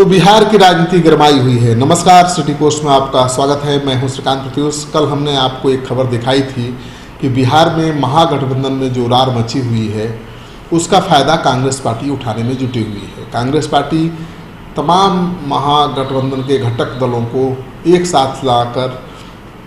तो बिहार की राजनीति गरमाई हुई है। नमस्कार, सिटी पोस्ट में आपका स्वागत है। मैं हूं श्रीकांत प्रत्युष। कल हमने आपको एक खबर दिखाई थी कि बिहार में महागठबंधन में जो रार मची हुई है उसका फायदा कांग्रेस पार्टी उठाने में जुटी हुई है। कांग्रेस पार्टी तमाम महागठबंधन के घटक दलों को एक साथ लाकर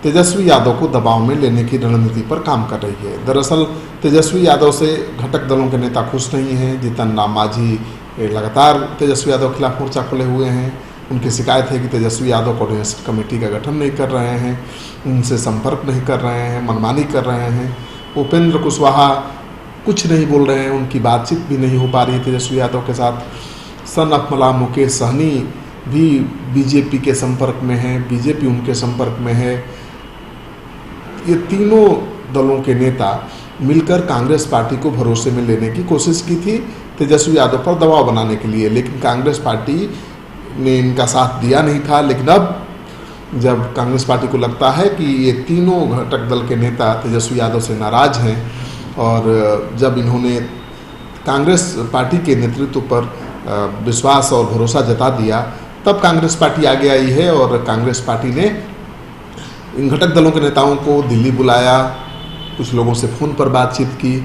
तेजस्वी यादव को दबाव में लेने की रणनीति पर काम कर रही है। दरअसल तेजस्वी यादव से घटक दलों के नेता खुश नहीं हैं। जीतन राम मांझी लगातार तेजस्वी यादव के खिलाफ मोर्चा खोले हुए हैं। उनकी शिकायत है कि तेजस्वी यादव कोऑर्डिनेशन कमेटी का गठन नहीं कर रहे हैं, उनसे संपर्क नहीं कर रहे हैं, मनमानी कर रहे हैं। उपेंद्र कुशवाहा कुछ नहीं बोल रहे हैं, उनकी बातचीत भी नहीं हो पा रही है तेजस्वी यादव के साथ। सन ऑफ मला मुकेश सहनी भी बीजेपी के संपर्क में है, बीजेपी उनके संपर्क में है। ये तीनों दलों के नेता मिलकर कांग्रेस पार्टी को भरोसे में लेने की कोशिश की थी तेजस्वी यादव पर दबाव बनाने के लिए, लेकिन कांग्रेस पार्टी ने इनका साथ दिया नहीं था। लेकिन अब जब कांग्रेस पार्टी को लगता है कि ये तीनों घटक दल के नेता तेजस्वी यादव से नाराज हैं और जब इन्होंने कांग्रेस पार्टी के नेतृत्व पर विश्वास और भरोसा जता दिया, तब कांग्रेस पार्टी आगे आई है और कांग्रेस पार्टी ने इन घटक दलों के नेताओं को दिल्ली बुलाया, कुछ लोगों से फ़ोन पर बातचीत की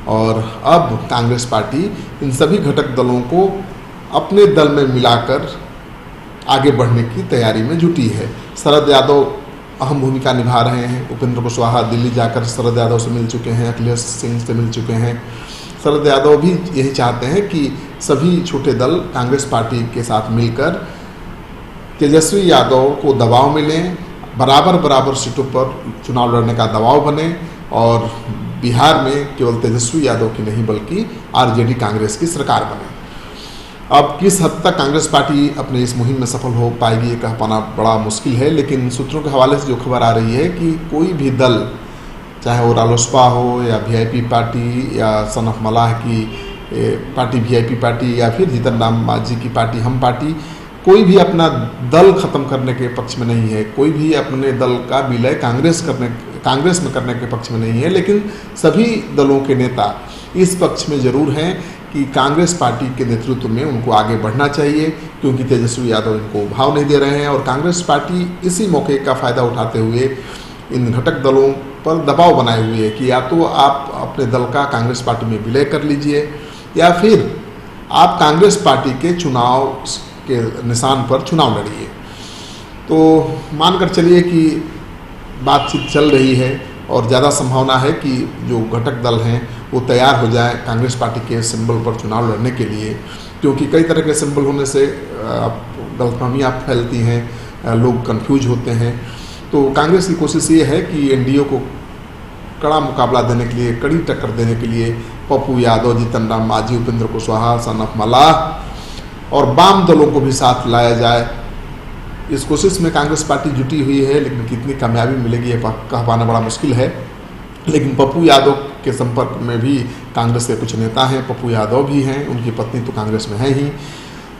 और अब कांग्रेस पार्टी इन सभी घटक दलों को अपने दल में मिलाकर आगे बढ़ने की तैयारी में जुटी है। शरद यादव अहम भूमिका निभा रहे हैं। उपेंद्र कुशवाहा दिल्ली जाकर शरद यादव से मिल चुके हैं, अखिलेश सिंह से मिल चुके हैं। शरद यादव भी यही चाहते हैं कि सभी छोटे दल कांग्रेस पार्टी के साथ मिलकर तेजस्वी यादव को दबाव में लें, बराबर सीटों पर चुनाव लड़ने का दबाव बने और बिहार में केवल तेजस्वी यादव की नहीं बल्कि आरजेडी कांग्रेस की सरकार बने। अब किस हद तक कांग्रेस पार्टी अपने इस मुहिम में सफल हो पाएगी ये कह पाना बड़ा मुश्किल है, लेकिन सूत्रों के हवाले से जो खबर आ रही है कि कोई भी दल, चाहे वो रालोसपा हो या वीआईपी पार्टी या सन ऑफ मलाह की पार्टी वीआईपी पार्टी या फिर जीतन राम मांझी की पार्टी हम पार्टी, कोई भी अपना दल ख़त्म करने के पक्ष में नहीं है। कोई भी अपने दल का विलय कांग्रेस में करने के पक्ष में नहीं है, लेकिन सभी दलों के नेता इस पक्ष में ज़रूर हैं कि कांग्रेस पार्टी के नेतृत्व में उनको आगे बढ़ना चाहिए, क्योंकि तेजस्वी यादव इनको भाव नहीं दे रहे हैं और कांग्रेस पार्टी इसी मौके का फ़ायदा उठाते हुए इन घटक दलों पर दबाव बनाए हुए है कि या तो आप अपने दल का कांग्रेस पार्टी में विलय कर लीजिए या फिर आप कांग्रेस पार्टी के चुनाव के निशान पर चुनाव लड़िए। तो मानकर चलिए कि बातचीत चल रही है और ज़्यादा संभावना है कि जो घटक दल हैं वो तैयार हो जाए कांग्रेस पार्टी के सिंबल पर चुनाव लड़ने के लिए, क्योंकि कई तरह के सिंबल होने से गलतफहमियाँ फैलती हैं, लोग कंफ्यूज होते हैं। तो कांग्रेस की कोशिश ये है कि एनडीए को कड़ा मुकाबला देने के लिए, कड़ी टक्कर देने के लिए पप्पू यादव, जीतन राम मांझी, उपेंद्र कुशवाहा, सन ऑफ मलाह और वाम दलों को भी साथ लाया जाए। इस कोशिश में कांग्रेस पार्टी जुटी हुई है, लेकिन कितनी कामयाबी मिलेगी ये कह पाना बड़ा मुश्किल है। लेकिन पप्पू यादव के संपर्क में भी कांग्रेस के कुछ नेता हैं। पप्पू यादव भी हैं, उनकी पत्नी तो कांग्रेस में है ही।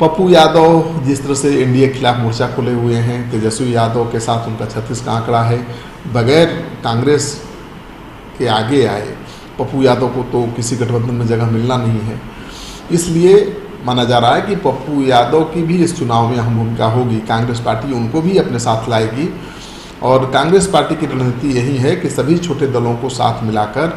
पप्पू यादव जिस तरह से एनडीए के खिलाफ मोर्चा खोले हुए हैं, तेजस्वी यादव के साथ उनका 36 का आंकड़ा है। बगैर कांग्रेस के आगे आए पप्पू यादव को तो किसी गठबंधन में जगह मिलना नहीं है। इसलिए माना जा रहा है कि पप्पू यादव की भी इस चुनाव में अहम भूमिका होगी। कांग्रेस पार्टी उनको भी अपने साथ लाएगी और कांग्रेस पार्टी की रणनीति यही है कि सभी छोटे दलों को साथ मिलाकर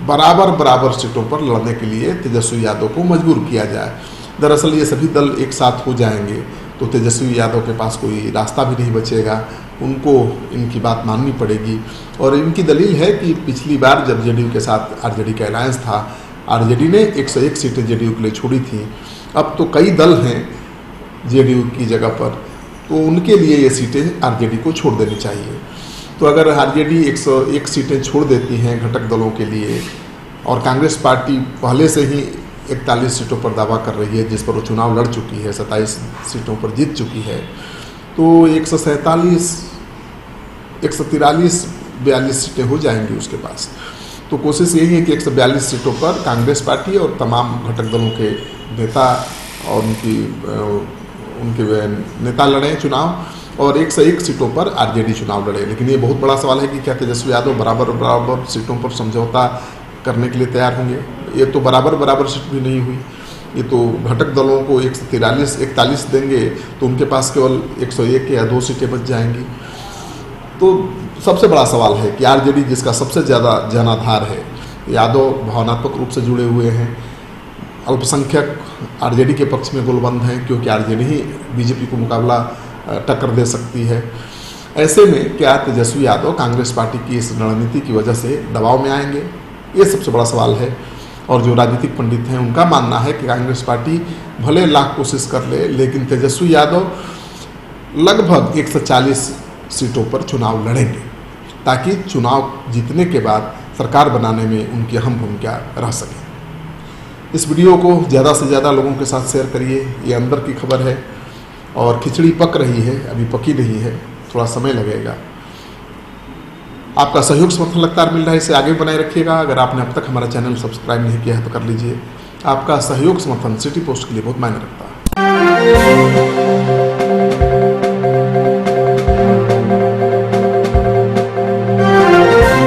बराबर सीटों पर लड़ने के लिए तेजस्वी यादव को मजबूर किया जाए। दरअसल ये सभी दल एक साथ हो जाएंगे तो तेजस्वी यादव के पास कोई रास्ता भी नहीं बचेगा, उनको इनकी बात माननी पड़ेगी। और इनकी दलील है कि पिछली बार जब जेडीयू के साथ आरजेडी का अलायंस था, आरजेडी ने 101 सीटें जेडीयू के लिए छोड़ी थी। अब तो कई दल हैं जेडीयू की जगह पर, तो उनके लिए ये सीटें आरजेडी को छोड़ देनी चाहिए। तो अगर आरजेडी 101 सीटें छोड़ देती हैं घटक दलों के लिए और कांग्रेस पार्टी पहले से ही 41 सीटों पर दावा कर रही है जिस पर वो चुनाव लड़ चुकी है, 27 सीटों पर जीत चुकी है, तो 143 42 सीटें हो जाएंगी उसके पास। तो कोशिश यही है कि 142 सीटों पर कांग्रेस पार्टी और तमाम घटक दलों के नेता और उनके नेता लड़ें चुनाव और 101 सीटों पर आरजेडी चुनाव लड़े। लेकिन ये बहुत बड़ा सवाल है कि क्या तेजस्वी यादव बराबर सीटों पर समझौता करने के लिए तैयार होंगे। ये तो बराबर सीट भी नहीं हुई ये तो घटक दलों को 143-41 देंगे तो उनके पास केवल 101 या 2 सीटें बच जाएंगी। तो सबसे बड़ा सवाल है कि आरजेडी जिसका सबसे ज़्यादा जनाधार है, यादव भावनात्मक रूप से जुड़े हुए हैं, अल्पसंख्यक आरजेडी के पक्ष में गोलबंद हैं क्योंकि आरजेडी ही बीजेपी को मुकाबला टक्कर दे सकती है। ऐसे में क्या तेजस्वी यादव कांग्रेस पार्टी की इस रणनीति की वजह से दबाव में आएंगे? ये सबसे बड़ा सवाल है। और जो राजनीतिक पंडित हैं उनका मानना है कि कांग्रेस पार्टी भले लाख कोशिश कर ले, लेकिन तेजस्वी यादव लगभग 140 सीटों पर चुनाव लड़ेंगे ताकि चुनाव जीतने के बाद सरकार बनाने में उनकी अहम भूमिका रह सके। इस वीडियो को ज़्यादा से ज़्यादा लोगों के साथ शेयर करिए। ये अंदर की खबर है और खिचड़ी पक रही है, अभी पकी नहीं है, थोड़ा समय लगेगा। आपका सहयोग समर्थन लगातार मिल रहा है, इसे आगे बनाए रखिएगा। अगर आपने अब तक हमारा चैनल सब्सक्राइब नहीं किया है तो कर लीजिए। आपका सहयोग समर्थन सिटी पोस्ट के लिए बहुत मायने रखता है।